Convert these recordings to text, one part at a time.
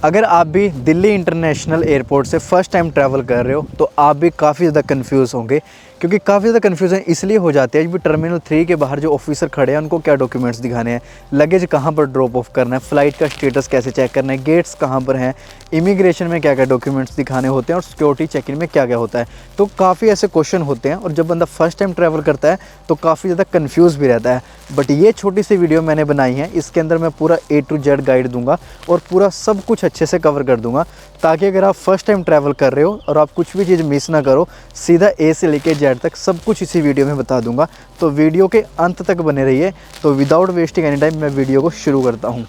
अगर आप भी दिल्ली इंटरनेशनल एयरपोर्ट से फ़र्स्ट टाइम ट्रैवल कर रहे हो तो आप भी काफ़ी ज़्यादा कंफ्यूज होंगे, क्योंकि काफ़ी ज़्यादा कन्फ्यूज़न इसलिए हो जाती है कि टर्मिनल 3 के बाहर जो ऑफिसर खड़े हैं उनको क्या डॉक्यूमेंट्स दिखाने हैं, लगेज कहाँ पर ड्रॉप ऑफ करना है, फ़्लाइट का स्टेटस कैसे चेक करना है, गेट्स कहाँ पर हैं, इमिग्रेशन में क्या क्या डॉक्यूमेंट्स दिखाने होते हैं और सिक्योरिटी चेक इन में क्या क्या होता है। तो काफ़ी ऐसे क्वेश्चन होते हैं और जब बंदा फर्स्ट टाइम ट्रैवल करता है तो काफ़ी ज़्यादा कन्फ्यूज़ भी रहता है। बट ये छोटी सी वीडियो मैंने बनाई है, इसके अंदर मैं पूरा A to Z गाइड दूंगा और पूरा सब कुछ अच्छे से कवर कर दूंगा, ताकि अगर आप फर्स्ट टाइम ट्रैवल कर रहे हो और आप कुछ भी चीज़ मिस ना करो, सीधा A से लेके Z तक सब कुछ इसी वीडियो में बता दूंगा। तो वीडियो के अंत तक बने रहिए। तो विदाउट वेस्टिंग एनी टाइम मैं वीडियो को शुरू करता हूँ।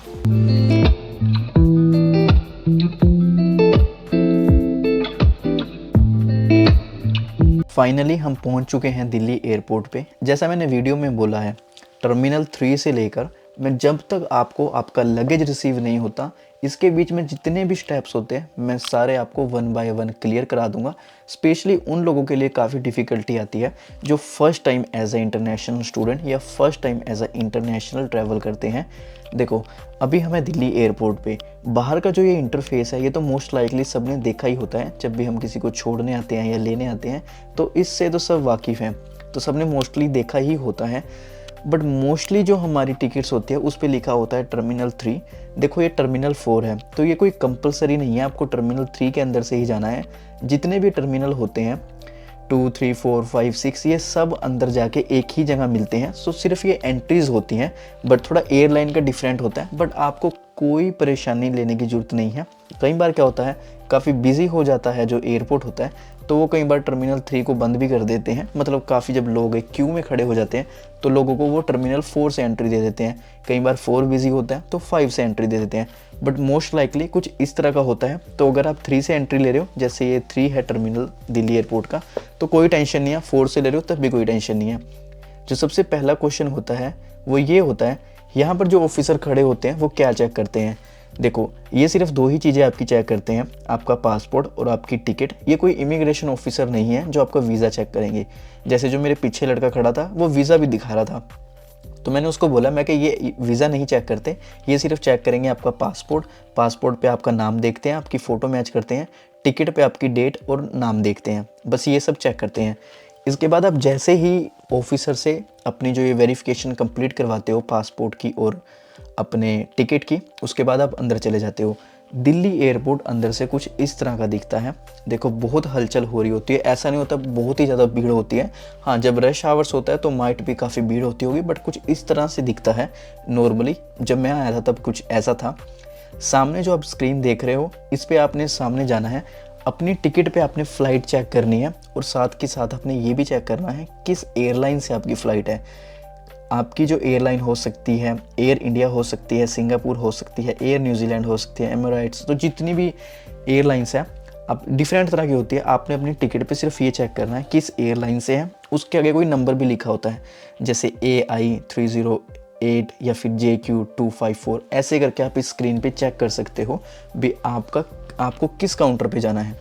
फाइनली हम पहुंच चुके हैं दिल्ली एयरपोर्ट पे। जैसा मैंने वीडियो में बोला है, टर्मिनल 3 से लेकर मैं जब तक आपको आपका लगेज रिसीव नहीं होता, इसके बीच में जितने भी स्टेप्स होते हैं मैं सारे आपको वन बाय वन क्लियर करा दूंगा। स्पेशली उन लोगों के लिए काफ़ी डिफ़िकल्टी आती है जो first time as a international student या first time as a international travel करते हैं। देखो, अभी हमें दिल्ली एयरपोर्ट पे बाहर का जो ये इंटरफेस है, ये तो मोस्ट लाइकली सबने देखा ही होता है। जब भी हम किसी को छोड़ने आते हैं या लेने आते हैं तो इससे तो सब वाकिफ़ हैं, तो सबने मोस्टली देखा ही होता है। बट मोस्टली जो हमारी टिकट्स होती है उस पर लिखा होता है टर्मिनल 3। देखो, ये टर्मिनल 4 है, तो ये कोई कंपलसरी नहीं है आपको टर्मिनल 3 के अंदर से ही जाना है। जितने भी टर्मिनल होते हैं 2, 3, 4, 5, 6, ये सब अंदर जाके एक ही जगह मिलते हैं। सो सिर्फ ये एंट्रीज होती हैं, बट थोड़ा एयरलाइन का डिफरेंट होता है। बट आपको कोई परेशानी लेने की ज़रूरत नहीं है। कई बार क्या होता है, काफ़ी बिजी हो जाता है जो एयरपोर्ट होता है, तो वो कई बार टर्मिनल 3 को बंद भी कर देते हैं। मतलब काफ़ी जब लोग एक क्यू में खड़े हो जाते हैं तो लोगों को वो टर्मिनल 4 से एंट्री दे देते हैं। कई बार 4 बिजी होता है तो 5 से एंट्री दे देते हैं। बट मोस्ट लाइकली कुछ इस तरह का होता है। तो अगर आप 3 से एंट्री ले रहे हो, जैसे ये 3 है टर्मिनल दिल्ली एयरपोर्ट का, तो कोई टेंशन नहीं है। 4 से ले रहे हो तब भी कोई टेंशन नहीं है। जो सबसे पहला क्वेश्चन होता है वो ये होता है, यहाँ पर जो ऑफिसर खड़े होते हैं वो क्या चेक करते हैं। देखो, ये सिर्फ 2 ही चीज़ें आपकी चेक करते हैं, आपका पासपोर्ट और आपकी टिकट। ये कोई इमिग्रेशन ऑफिसर नहीं है जो आपका वीज़ा चेक करेंगे। जैसे जो मेरे पीछे लड़का खड़ा था वो वीज़ा भी दिखा रहा था, तो मैंने उसको बोला, मैं कि ये वीज़ा नहीं चेक करते, ये सिर्फ चेक करेंगे आपका पासपोर्ट। पासपोर्ट पे आपका नाम देखते हैं, आपकी फ़ोटो मैच करते हैं, टिकट पे आपकी डेट और नाम देखते हैं, बस ये सब चेक करते हैं। इसके बाद आप जैसे ही ऑफिसर से अपनी जो ये वेरिफिकेशन कंप्लीट करवाते हो पासपोर्ट की और अपने टिकट की, उसके बाद आप अंदर चले जाते हो। दिल्ली एयरपोर्ट अंदर से कुछ इस तरह का दिखता है। देखो, बहुत हलचल हो रही होती है, ऐसा नहीं होता बहुत ही ज़्यादा भीड़ होती है। हाँ, जब रश आवर्स होता है तो माइट भी काफ़ी भीड़ होती होगी, बट कुछ इस तरह से दिखता है। नॉर्मली जब मैं आया था तब कुछ ऐसा था। सामने जो आप स्क्रीन देख रहे हो, इस पर आपने सामने जाना है, अपनी टिकट पे आपने फ़्लाइट चेक करनी है और साथ के साथ आपने ये भी चेक करना है किस एयरलाइन से आपकी फ़्लाइट है। आपकी जो एयरलाइन हो सकती है, एयर इंडिया हो सकती है, सिंगापुर हो सकती है, एयर न्यूजीलैंड हो सकती है, एमिरेट्स, तो जितनी भी एयरलाइंस हैं आप डिफरेंट तरह की होती है। आपने अपनी टिकट पे सिर्फ ये चेक करना है किस एयरलाइन से है। उसके आगे कोई नंबर भी लिखा होता है, जैसे AI308 या फिर JQ254, ऐसे करके आप इस स्क्रीन पे चेक कर सकते हो भी आपको किस काउंटर पे जाना है।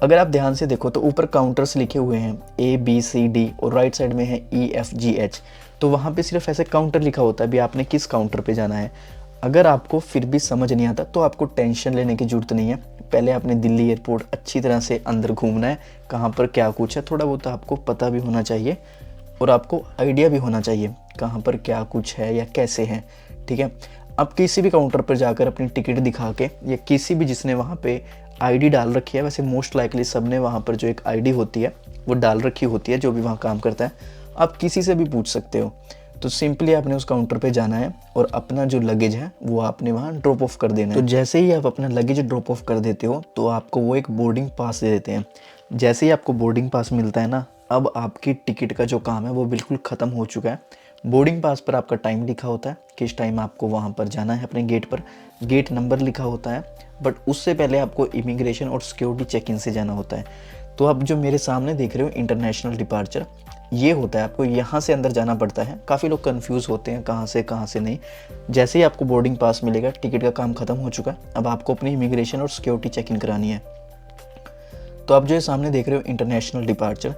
अगर आप ध्यान से देखो तो ऊपर काउंटर्स लिखे हुए हैं ABCD और राइट साइड में है EFGH, तो वहाँ पे सिर्फ ऐसे काउंटर लिखा होता है भी आपने किस काउंटर पे जाना है। अगर आपको फिर भी समझ नहीं आता तो आपको टेंशन लेने की ज़रूरत नहीं है। पहले आपने दिल्ली एयरपोर्ट अच्छी तरह से अंदर घूमना है, कहाँ पर क्या कुछ है थोड़ा बहुत आपको पता भी होना चाहिए और आपको आइडिया भी होना चाहिए कहाँ पर क्या कुछ है या कैसे है। ठीक है, आप किसी भी काउंटर पर जाकर अपनी टिकट दिखा के या किसी भी जिसने वहाँ पे ID डाल रखी है, वैसे मोस्ट लाइकली सब ने वहाँ पर जो एक ID होती है वो डाल रखी होती है, जो भी वहाँ काम करता है, आप किसी से भी पूछ सकते हो। तो सिंपली आपने उस काउंटर पे जाना है और अपना जो लगेज है वो आपने वहाँ ड्रॉप ऑफ कर देना है। तो जैसे ही आप अपना लगेज ड्रॉप ऑफ कर देते हो तो आपको वो एक बोर्डिंग पास दे देते हैं। जैसे ही आपको बोर्डिंग पास मिलता है ना, अब आपकी टिकट का जो काम है वो बिल्कुल ख़त्म हो चुका है। बोर्डिंग पास पर आपका टाइम लिखा होता है, किस टाइम आपको वहाँ पर जाना है अपने गेट पर, गेट नंबर लिखा होता है। बट उससे पहले आपको इमिग्रेशन और सिक्योरिटी चेक इन से जाना होता है। तो आप जो मेरे सामने देख रहे हो इंटरनेशनल डिपार्चर, ये होता है, आपको यहाँ से अंदर जाना पड़ता है। काफ़ी लोग कंफ्यूज होते हैं कहाँ से नहीं। जैसे ही आपको बोर्डिंग पास मिलेगा, टिकट का काम ख़त्म हो चुका है, अब आपको अपनी इमिग्रेशन और सिक्योरिटी चेक इन करानी है। तो आप जो सामने देख रहे हो इंटरनेशनल डिपार्चर,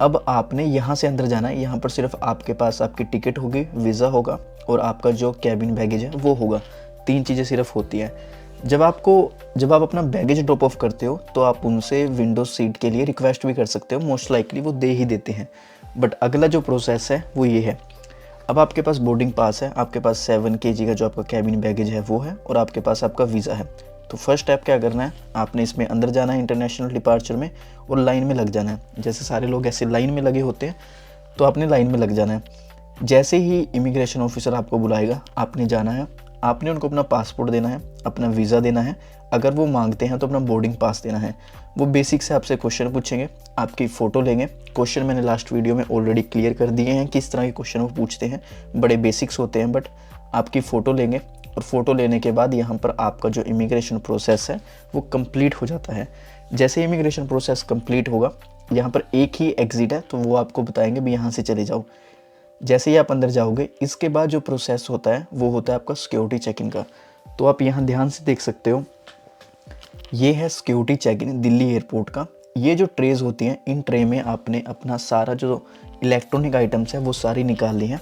अब आपने यहाँ से अंदर जाना है। यहाँ पर सिर्फ आपके पास आपकी टिकट होगी, वीज़ा होगा और आपका जो कैबिन बैगेज है वो होगा। 3 चीज़ें सिर्फ होती है। जब आप अपना बैगेज ड्रॉप ऑफ करते हो तो आप उनसे विंडो सीट के लिए रिक्वेस्ट भी कर सकते हो, मोस्ट लाइकली वो दे ही देते हैं। बट अगला जो प्रोसेस है वो ये है, अब आपके पास बोर्डिंग पास है, आपके पास 7 kg का जो आपका कैबिन बैगेज है वो है, और आपके पास आपका वीज़ा है। तो फर्स्ट स्टेप क्या करना है, आपने इसमें अंदर जाना है इंटरनेशनल डिपार्चर में, और लाइन में लग जाना है। जैसे सारे लोग ऐसे लाइन में लगे होते हैं तो आपने लाइन में लग जाना है। जैसे ही इमिग्रेशन ऑफिसर आपको बुलाएगा आपने जाना है, आपने उनको अपना पासपोर्ट देना है, अपना वीज़ा देना है, अगर वो मांगते हैं तो अपना बोर्डिंग पास देना है। वो बेसिक से आपसे क्वेश्चन पूछेंगे, आपकी फ़ोटो लेंगे। क्वेश्चन मैंने लास्ट वीडियो में ऑलरेडी क्लियर कर दिए हैं किस तरह के क्वेश्चन वो पूछते हैं, बड़े बेसिक्स होते हैं। बट आपकी फ़ोटो लेंगे, और फ़ोटो लेने के बाद यहाँ पर आपका जो इमिग्रेशन प्रोसेस है वो कंप्लीट हो जाता है। जैसे इमिग्रेशन प्रोसेस कंप्लीट होगा, यहाँ पर एक ही एग्ज़िट है तो वो आपको बताएंगे भी यहाँ से चले जाओ। जैसे ही आप अंदर जाओगे, इसके बाद जो प्रोसेस होता है वो होता है आपका सिक्योरिटी चेक इन का। तो आप यहाँ ध्यान से देख सकते हो, ये है security check in Delhi airport का। ये जो ट्रेज होती हैं, इन ट्रे में आपने अपना सारा जो इलेक्ट्रॉनिक आइटम्स है वो सारी निकाल ली हैं।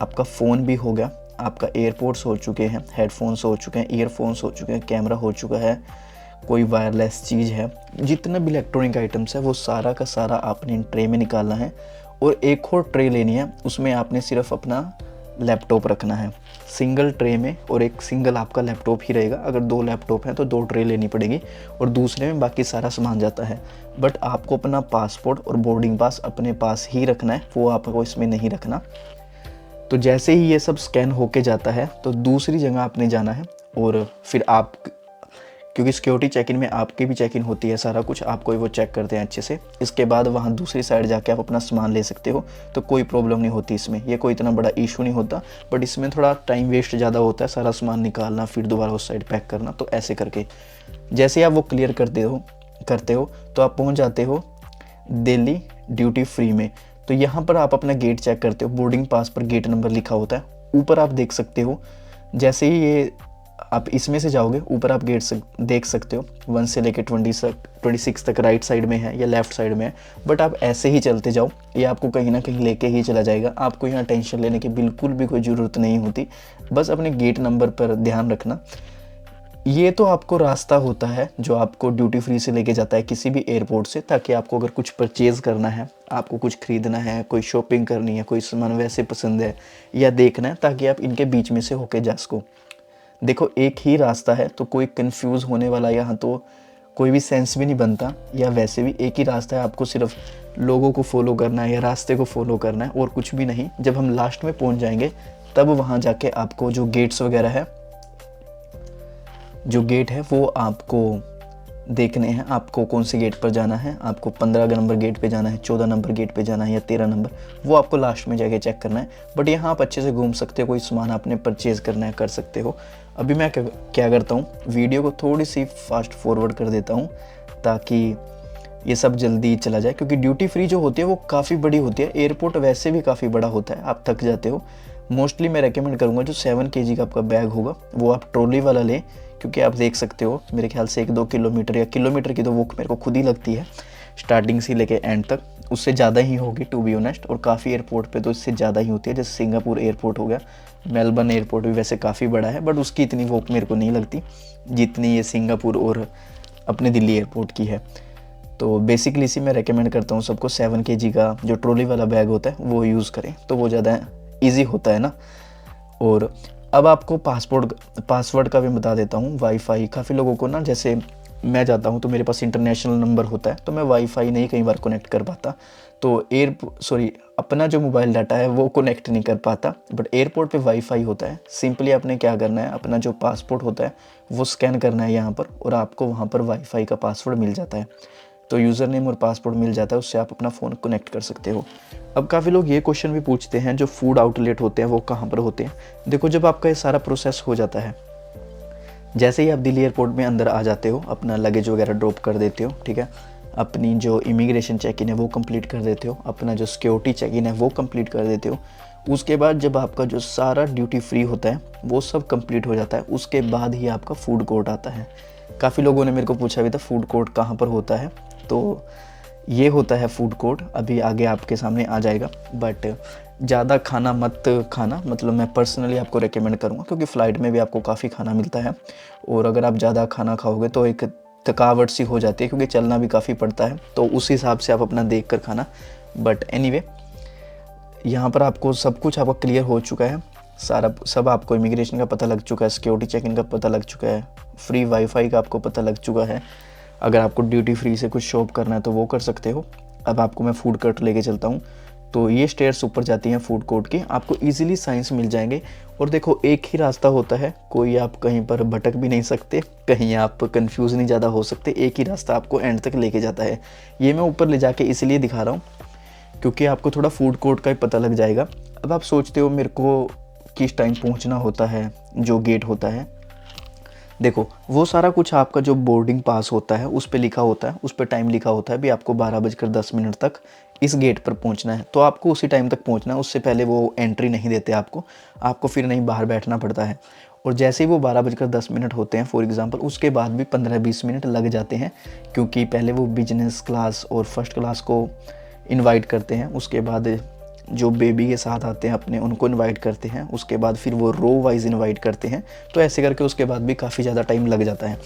आपका फ़ोन भी हो गया, आपका एयरपोर्ट्स हो चुके हैं, हेडफोन्स हो चुके हैं, ईयरफोन्स हो चुके हैं, कैमरा हो चुका है, कोई वायरलेस चीज़ है, जितना भी इलेक्ट्रॉनिक आइटम्स है वो सारा का सारा आपने इन ट्रे में निकालना है। और एक और ट्रे लेनी है, उसमें आपने सिर्फ अपना लैपटॉप रखना है सिंगल ट्रे में, और एक सिंगल आपका लैपटॉप ही रहेगा। अगर 2 लैपटॉप हैं तो 2 ट्रे लेनी पड़ेगी, और दूसरे में बाकी सारा सामान जाता है। बट आपको अपना पासपोर्ट और बोर्डिंग पास अपने पास ही रखना है, वो आपको इसमें नहीं रखना। तो जैसे ही ये सब स्कैन होके जाता है तो दूसरी जगह आपने जाना है, और फिर आप, क्योंकि सिक्योरिटी चेक इन में आपकी भी चेक इन होती है, सारा कुछ आपको वो चेक करते हैं अच्छे से। इसके बाद वहाँ दूसरी साइड जाके आप अपना सामान ले सकते हो, तो कोई प्रॉब्लम नहीं होती इसमें, ये कोई इतना बड़ा इशू नहीं होता। बट इसमें थोड़ा टाइम वेस्ट ज़्यादा होता है, सारा सामान निकालना फिर दोबारा उस साइड पैक करना। तो ऐसे करके जैसे आप वो क्लियर करते हो तो आप पहुँच जाते हो दिल्ली ड्यूटी फ्री में। तो यहाँ पर आप अपना गेट चेक करते हो, बोर्डिंग पास पर गेट नंबर लिखा होता है, ऊपर आप देख सकते हो। जैसे ही ये आप इसमें से जाओगे, ऊपर आप गेट देख सकते हो 1 से लेकर 26 तक राइट साइड में है या लेफ़्ट साइड में है। बट आप ऐसे ही चलते जाओ, ये आपको कहीं ना कहीं लेके ही चला जाएगा। आपको यहाँ टेंशन लेने की बिल्कुल भी कोई ज़रूरत नहीं होती, बस अपने गेट नंबर पर ध्यान रखना। ये तो आपको रास्ता होता है जो आपको ड्यूटी फ्री से लेके जाता है किसी भी एयरपोर्ट से, ताकि आपको अगर कुछ परचेज़ करना है, आपको कुछ ख़रीदना है, कोई शॉपिंग करनी है, कोई सामान वैसे पसंद है या देखना है, ताकि आप इनके बीच में से होके जा सको। देखो एक ही रास्ता है, तो कोई कंफ्यूज होने वाला यहाँ तो कोई भी सेंस भी नहीं बनता। या वैसे भी एक ही रास्ता है, आपको सिर्फ लोगों को फॉलो करना है या रास्ते को फॉलो करना है, और कुछ भी नहीं। जब हम लास्ट में पहुँच जाएंगे तब वहाँ जाके आपको जो गेट्स वगैरह है, जो गेट है वो आपको देखने हैं। आपको कौन से गेट पर जाना है, आपको 15 नंबर गेट पे जाना है, 14 नंबर गेट पे जाना है या 13 नंबर, वो आपको लास्ट में जाके चेक करना है। बट यहाँ आप अच्छे से घूम सकते हो, कोई सामान आपने परचेज़ करना है कर सकते हो। अभी मैं क्या करता हूँ, वीडियो को थोड़ी सी फास्ट फॉरवर्ड कर देता हूँ ताकि ये सब जल्दी चला जाए, क्योंकि ड्यूटी फ्री जो होती है वो काफ़ी बड़ी होती है। एयरपोर्ट वैसे भी काफ़ी बड़ा होता है, आप थक जाते हो। मोस्टली मैं रेकमेंड करूँगा जो 7 kg का आपका बैग होगा वो आप ट्रॉली वाला लें, क्योंकि आप देख सकते हो मेरे ख्याल से 1-2 किलोमीटर या किलोमीटर की तो वो मेरे को खुद ही लगती है स्टार्टिंग से लेके एंड तक, उससे ज़्यादा ही होगी टू बी ऑनेस्ट। और काफ़ी एयरपोर्ट पे तो इससे ज़्यादा ही होती है, जैसे सिंगापुर एयरपोर्ट हो गया, मेलबर्न एयरपोर्ट भी वैसे काफ़ी बड़ा है, बट उसकी इतनी वो मेरे को नहीं लगती जितनी ये सिंगापुर और अपने दिल्ली एयरपोर्ट की है। तो बेसिकली इसी मैं रेकमेंड करता हूँ सबको 7 kg का जो ट्रॉली वाला बैग होता है वो यूज़ करें, तो वो ज़्यादा ईजी होता है ना। और अब आपको पासवर्ड का भी बता देता हूँ। वाईफाई काफ़ी लोगों को ना, जैसे मैं जाता हूँ तो मेरे पास इंटरनेशनल नंबर होता है, तो मैं वाईफाई नहीं कई बार कनेक्ट कर पाता, तो अपना जो मोबाइल डाटा है वो कनेक्ट नहीं कर पाता। बट एयरपोर्ट पे वाईफाई होता है। सिंपली आपने क्या करना है, अपना जो पासपोर्ट होता है वो स्कैन करना है यहाँ पर, और आपको वहाँ पर वाईफाई का पासवर्ड मिल जाता है। तो यूज़र नेम और पासवर्ड मिल जाता है, उससे आप अपना फ़ोन कनेक्ट कर सकते हो। अब काफ़ी लोग ये क्वेश्चन भी पूछते हैं जो फूड आउटलेट होते हैं वो कहाँ पर होते हैं। देखो जब आपका ये सारा प्रोसेस हो जाता है, जैसे ही आप दिल्ली एयरपोर्ट में अंदर आ जाते हो, अपना लगेज वगैरह ड्रॉप कर देते हो, ठीक है, अपनी जो इमिग्रेशन चेक इन है वो कंप्लीट कर देते हो, अपना जो सिक्योरिटी चेक इन है वो कंप्लीट कर देते हो। उसके बाद जब आपका जो सारा ड्यूटी फ्री होता है वो सब कंप्लीट हो जाता है, उसके बाद ही आपका फूड कोर्ट आता है। काफ़ी लोगों ने मेरे को पूछा भी था फूड कोर्ट कहाँ पर होता है, तो ये होता है फूड कोर्ट, अभी आगे आपके सामने आ जाएगा। बट ज़्यादा खाना मत खाना, मतलब मैं पर्सनली आपको रेकमेंड करूँगा, क्योंकि फ़्लाइट में भी आपको काफ़ी खाना मिलता है और अगर आप ज़्यादा खाना खाओगे तो एक थकावट सी हो जाती है, क्योंकि चलना भी काफ़ी पड़ता है, तो उस हिसाब से आप अपना देख कर खाना। बट एनीवे, यहाँ पर आपको सब कुछ आपका क्लियर हो चुका है, सारा सब आपको इमिग्रेशन का पता लग चुका है, सिक्योरिटी चेकिंग का पता लग चुका है, फ्री वाईफाई का आपको पता लग चुका है। अगर आपको ड्यूटी फ्री से कुछ शॉप करना है तो वो कर सकते हो। अब आपको मैं फूड कोर्ट लेके चलता हूँ। तो ये स्टेयर्स ऊपर जाती हैं फूड कोर्ट की, आपको इजीली साइंस मिल जाएंगे। और देखो, एक ही रास्ता होता है, कोई आप कहीं पर भटक भी नहीं सकते, कहीं आप कंफ्यूज नहीं ज़्यादा हो सकते, एक ही रास्ता आपको एंड तक लेके जाता है। ये मैं ऊपर ले जाके इसलिए दिखा रहा हूँ क्योंकि आपको थोड़ा फूड कोर्ट का ही पता लग जाएगा। अब आप सोचते हो मेरे को किस टाइम पहुँचना होता है, जो गेट होता है, देखो वो सारा कुछ आपका जो बोर्डिंग पास होता है उस पे लिखा होता है, उस पे टाइम लिखा होता है भी आपको 12:10 तक इस गेट पर पहुंचना है, तो आपको उसी टाइम तक पहुंचना है, उससे पहले वो एंट्री नहीं देते आपको फिर नहीं बाहर बैठना पड़ता है। और जैसे ही वो 12:10 होते हैं फॉर एग्ज़ाम्पल, उसके बाद भी 15-20 मिनट लग जाते हैं, क्योंकि पहले वो बिजनेस क्लास और फर्स्ट क्लास को इनवाइट करते हैं, उसके बाद जो बेबी के साथ आते हैं अपने उनको इनवाइट करते हैं, उसके बाद फिर वो रो वाइज इनवाइट करते हैं, तो ऐसे करके उसके बाद भी काफ़ी ज़्यादा टाइम लग जाता है।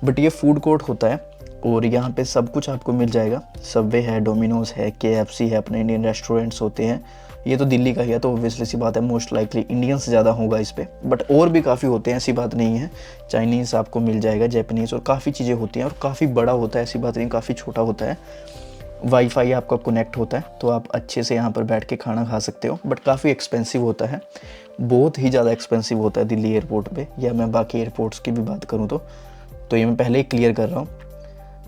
बट ये फूड कोर्ट होता है और यहाँ पे सब कुछ आपको मिल जाएगा। सबवे है, डोमिनोज है, KFC है, अपने इंडियन रेस्टोरेंट्स होते हैं। ये तो दिल्ली का ही है तो ऑब्वियसली सी बात है, मोस्ट लाइकली इंडियन से ज़्यादा होगा इस पर, बट और भी काफ़ी होते हैं, ऐसी बात नहीं है। चाइनीज़ आपको मिल जाएगा, जैपनीज़, और काफ़ी चीज़ें होती हैं और काफ़ी बड़ा होता है, ऐसी बात नहीं, काफ़ी छोटा होता है। वाईफाई आपका कनेक्ट होता है तो आप अच्छे से यहाँ पर बैठ के खाना खा सकते हो, बट काफ़ी एक्सपेंसिव होता है, बहुत ही ज़्यादा एक्सपेंसिव होता है दिल्ली एयरपोर्ट पे, या मैं बाकी एयरपोर्ट्स की भी बात करूँ तो ये मैं पहले ही क्लियर कर रहा हूँ।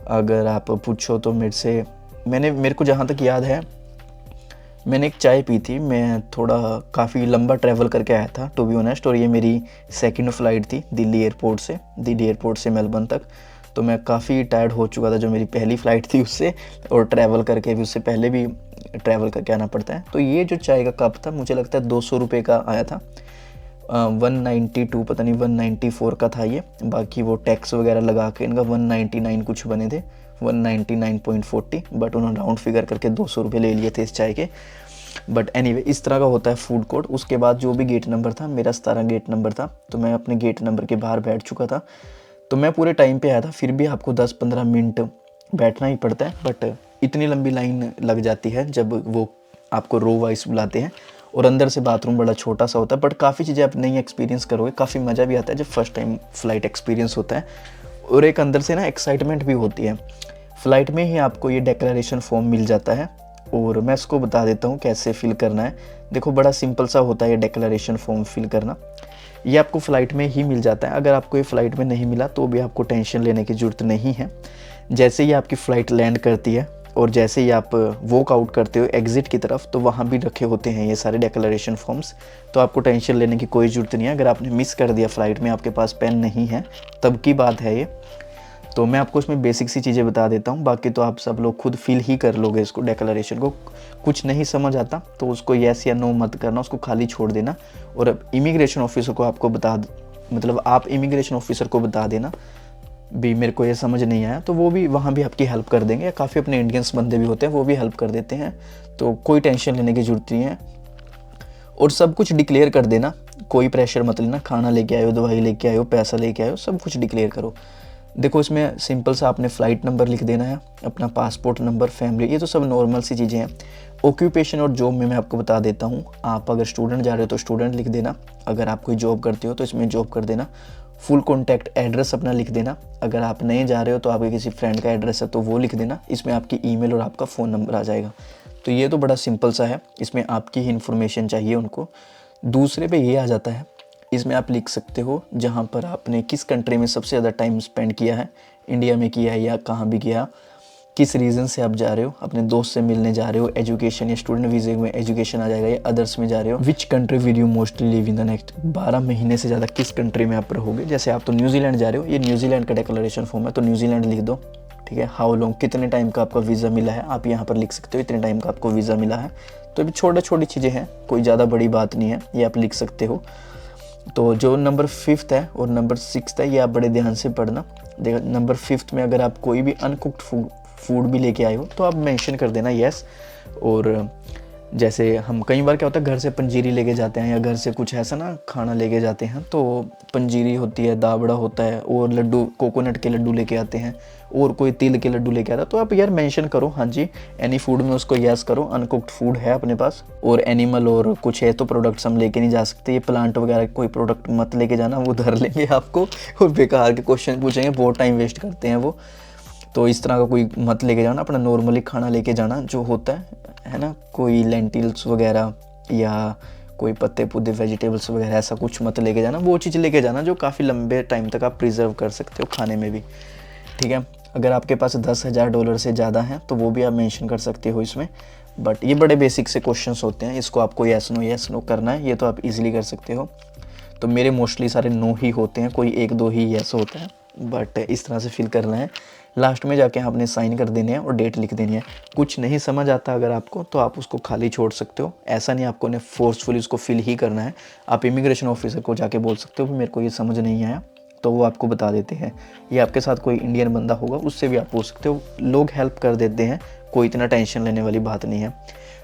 अगर आप पूछो तो मेरे को जहाँ तक याद है, मैंने एक चाय पी थी, मैं थोड़ा काफ़ी लंबा ट्रैवल करके आया था टू बी ऑनेस्ट, और ये मेरी सेकंड फ़्लाइट थी दिल्ली एयरपोर्ट से मेलबर्न तक। तो मैं काफ़ी टायर्ड हो चुका था जो मेरी पहली फ़्लाइट थी उससे, और ट्रैवल करके भी, उससे पहले भी ट्रैवल करके आना पड़ता है। तो ये जो चाय का कप था मुझे लगता है 200 रुपये का आया था, 192 पता नहीं 194 का था ये, बाकी वो टैक्स वगैरह लगा के इनका 199 कुछ बने थे, 199.40, बट उन्होंने राउंड फिगर करके 200 रुपये ले लिए थे इस चाय के। बट एनीवे, इस तरह का होता है फूड कोर्ट। उसके बाद जो भी गेट नंबर था, मेरा 17 गेट नंबर था, तो मैं अपने गेट नंबर के बाहर बैठ चुका था। तो मैं पूरे टाइम पे आया था, फिर भी आपको 10-15 मिनट बैठना ही पड़ता है, बट इतनी लंबी लाइन लग जाती है जब वो आपको रो वाइज बुलाते हैं। और अंदर से बाथरूम बड़ा छोटा सा होता है, बट काफ़ी चीज़ें आप नई एक्सपीरियंस करोगे, काफ़ी मज़ा भी आता है जब फर्स्ट टाइम फ़्लाइट एक्सपीरियंस होता है। और एक अंदर से ना एक्साइटमेंट भी होती है। फ़्लाइट में ही आपको ये डिक्लेरेशन फॉर्म मिल जाता है, और मैं इसको बता देता हूँ कैसे फिल करना है। देखो, बड़ा सिंपल सा होता है ये डिक्लेरेशन फॉर्म फिल करना। ये आपको फ़्लाइट में ही मिल जाता है, अगर आपको ये फ़्लाइट में नहीं मिला तो भी आपको टेंशन लेने की ज़रूरत नहीं है। जैसे ही आपकी फ़्लाइट लैंड करती है और जैसे ही आप वॉक आउट करते हो एग्ज़िट की तरफ, तो वहाँ भी रखे होते हैं ये सारे डिक्लेरेशन फॉर्म्स, तो आपको टेंशन लेने की कोई ज़रूरत नहीं है। अगर आपने मिस कर दिया फ़्लाइट में, आपके पास पेन नहीं है, तब की बात है ये। तो मैं आपको इसमें बेसिक सी चीज़ें बता देता हूँ, बाकी तो आप सब लोग खुद फील ही कर लोगे इसको, डिक्लेरेशन को। कुछ नहीं समझ आता तो उसको येस या नो मत करना, उसको खाली छोड़ देना। और इमिग्रेशन ऑफिसर को आपको आप इमिग्रेशन ऑफिसर को बता देना भी मेरे को ये समझ नहीं आया, तो वो भी वहाँ भी आपकी हेल्प कर देंगे। काफ़ी अपने इंडियंस बंदे भी होते हैं, वो भी हेल्प कर देते हैं, तो कोई टेंशन लेने की ज़रूरत नहीं है। और सब कुछ डिक्लेयर कर देना, कोई प्रेशर मत लेना, खाना लेके आयो, दवाई लेके आयो, पैसा लेके आयो, सब कुछ डिक्लेयर करो। देखो, इसमें सिंपल सा आपने फ़्लाइट नंबर लिख देना है, अपना पासपोर्ट नंबर, फैमिली, ये तो सब नॉर्मल सी चीज़ें हैं। ऑक्यूपेशन और जॉब में मैं आपको बता देता हूँ, आप अगर स्टूडेंट जा रहे हो तो स्टूडेंट लिख देना, अगर आप कोई जॉब करते हो तो इसमें जॉब कर देना। फुल कॉन्टैक्ट एड्रेस अपना लिख देना, अगर आप नए जा रहे हो तो आपके किसी फ्रेंड का एड्रेस है तो वो लिख देना, इसमें आपकी ईमेल और आपका फ़ोन नंबर आ जाएगा। तो ये तो बड़ा सिंपल सा है, इसमें आपकी ही इन्फॉर्मेशन चाहिए उनको। दूसरे पे ये आ जाता है, इसमें आप लिख सकते हो जहाँ पर आपने किस कंट्री में सबसे ज़्यादा टाइम स्पेंड किया है, इंडिया में किया है या कहाँ भी किया, किस रीज़न से आप जा रहे हो, अपने दोस्त से मिलने जा रहे हो, एजुकेशन या स्टूडेंट वीज़े में एजुकेशन आ जाएगा, या अदर्स में जा रहे हो, which country will you mostly live in the next 12 महीने से ज़्यादा किस कंट्री में आप रहोगे। जैसे आप तो न्यूजीलैंड जा रहे हो, ये न्यूजीलैंड का डिक्लेरेशन फॉर्म है, तो न्यूजीलैंड लिख दो, ठीक है। हाउ लॉन्ग, कितने टाइम का आपका वीज़ा मिला है, आप यहाँ पर लिख सकते हो इतने टाइम का आपको वीज़ा मिला है। तो अभी छोटी चीज़ें हैं, कोई ज़्यादा बड़ी बात नहीं है, ये आप लिख सकते हो। तो जो नंबर 5 है और नंबर 6 है, ये आप बड़े ध्यान से पढ़ना। देखो, नंबर 5 में अगर आप कोई भी अनकुक्ड फूड भी लेके आए हो तो आप मेंशन कर देना यस, और जैसे हम कई बार क्या होता है घर से पंजीरी लेके जाते हैं या घर से कुछ ऐसा ना खाना लेके जाते हैं, तो पंजीरी होती है, दाबड़ा होता है और लड्डू, कोकोनट के लड्डू लेके आते हैं और कोई तिल के लड्डू लेके आता है। तो आप यार मेंशन करो, हाँ जी एनी फूड में उसको यस करो, अनकुक्ड फूड है अपने पास और एनिमल और कुछ है तो प्रोडक्ट्स हम लेके नहीं जा सकते। ये प्लांट वगैरह कोई प्रोडक्ट मत लेके जाना, वो धर लेंगे आपको और बेकार के क्वेश्चन पूछेंगे, बहुत टाइम वेस्ट करते हैं वो। तो इस तरह का कोई मत लेके जाना, अपना नॉर्मली खाना लेके जाना जो होता है ना, कोई लेंटिल्स वगैरह या कोई पत्ते पुद्दे वेजिटेबल्स वगैरह ऐसा कुछ मत लेके जाना। वो चीज़ लेके जाना जो काफ़ी लंबे टाइम तक आप प्रिजर्व कर सकते हो खाने में भी, ठीक है। अगर आपके पास $10,000 से ज़्यादा हैं तो वो भी आप मेंशन कर सकते हो इसमें, बट ये बड़े बेसिक से क्वेश्चंस होते हैं, इसको आपको यस नो करना है, ये तो आप इजीली कर सकते हो। तो मेरे मोस्टली सारे नो ही होते हैं, कोई 1-2 ही यस होता है, बट इस तरह से फिल करना है। लास्ट में जाके आपने साइन कर देने हैं और डेट लिख देनी है। कुछ नहीं समझ आता अगर आपको तो आप उसको खाली छोड़ सकते हो, ऐसा नहीं आपको ने फोर्सफुली उसको फिल ही करना है। आप इमिग्रेशन ऑफिसर को जाके बोल सकते हो कि मेरे को ये समझ नहीं आया, तो वो आपको बता देते हैं। या आपके साथ कोई इंडियन बंदा होगा उससे भी आप पूछ सकते हो, लोग हेल्प कर देते हैं, कोई इतना टेंशन लेने वाली बात नहीं है।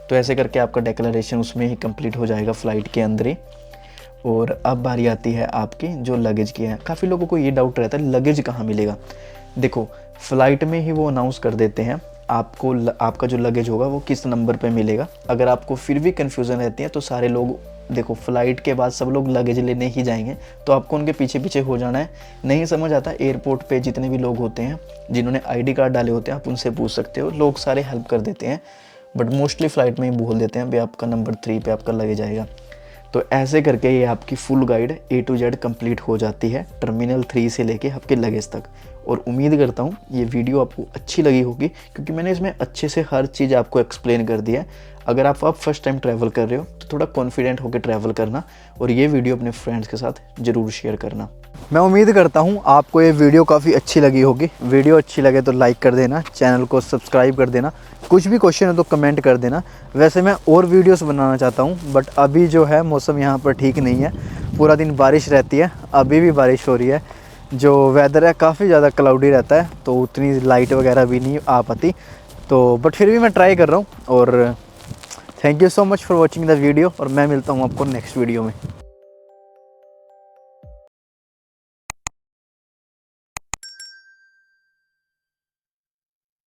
तो ऐसे करके आपका डिक्लेरेशन उसमें ही कंप्लीट हो जाएगा फ़्लाइट के अंदर ही। और अब बारी आती है आपकी जो लगेज की है। काफ़ी लोगों को ये डाउट रहता है लगेज कहाँ मिलेगा। देखो फ़्लाइट में ही वो अनाउंस कर देते हैं आपको आपका जो लगेज होगा वो किस नंबर पे मिलेगा। अगर आपको फिर भी कन्फ्यूज़न रहती है तो सारे लोग देखो फ़्लाइट के बाद सब लोग लगेज लेने ही जाएंगे, तो आपको उनके पीछे पीछे हो जाना है। नहीं समझ आता एयरपोर्ट पे जितने भी लोग होते हैं जिन्होंने आईडी कार्ड डाले होते हैं आप उनसे पूछ सकते हो, लोग सारे हेल्प कर देते हैं। बट मोस्टली फ़्लाइट में ही बोल देते हैं भाई आपका नंबर 3 पे आपका लगेज आएगा। तो ऐसे करके ये आपकी full guide A to Z complete हो जाती है टर्मिनल 3 से लेके आपके लगेज तक। और उम्मीद करता हूँ ये वीडियो आपको अच्छी लगी होगी, क्योंकि मैंने इसमें अच्छे से हर चीज़ आपको एक्सप्लेन कर दिया है। अगर आप फर्स्ट टाइम ट्रैवल कर रहे हो तो थोड़ा कॉन्फिडेंट होकर ट्रैवल करना और ये वीडियो अपने फ्रेंड्स के साथ ज़रूर शेयर करना। मैं उम्मीद करता हूँ आपको ये वीडियो काफ़ी अच्छी लगी होगी। वीडियो अच्छी लगे तो लाइक कर देना, चैनल को सब्सक्राइब कर देना, कुछ भी क्वेश्चन है तो कमेंट कर देना। वैसे मैं और वीडियोस बनाना चाहता हूँ, बट अभी जो है मौसम यहाँ पर ठीक नहीं है, पूरा दिन बारिश रहती है, अभी भी बारिश हो रही है। जो वेदर है काफ़ी ज़्यादा क्लाउडी रहता है, तो उतनी लाइट वगैरह भी नहीं आ पाती, तो बट फिर भी मैं ट्राई कर रहा हूँ। और thank you so much for watching the video, और मैं मिलता हूँ आपको नेक्स्ट वीडियो में।